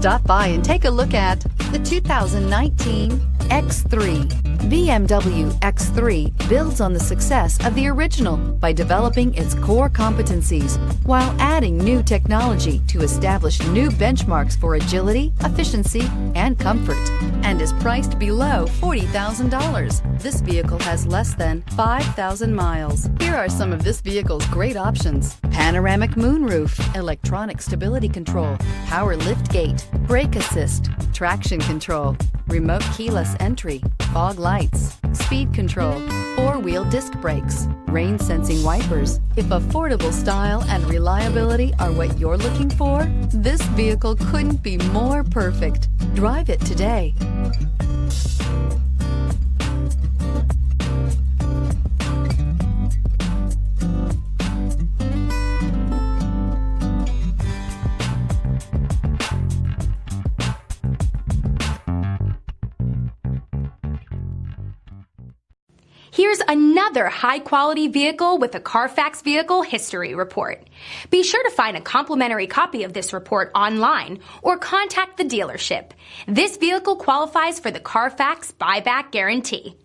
Stop by and take a look at the 2019 X3. BMW X3 builds on the success of the original by developing its core competencies while adding new technology to establish new benchmarks for agility, efficiency, and comfort, and is priced below $40,000. This vehicle has less than 5,000 miles. Here are some of this vehicle's great options: panoramic moonroof, electronic stability control, power liftgate, brake assist, traction control, remote keyless entry, fog lights, speed control, four-wheel disc brakes, rain sensing wipers. If affordable style and reliability are what you're looking for, this vehicle couldn't be more perfect. Drive it today. Here's another high-quality vehicle with a Carfax Vehicle History Report. Be sure to find a complimentary copy of this report online or contact the dealership. This vehicle qualifies for the Carfax Buyback Guarantee.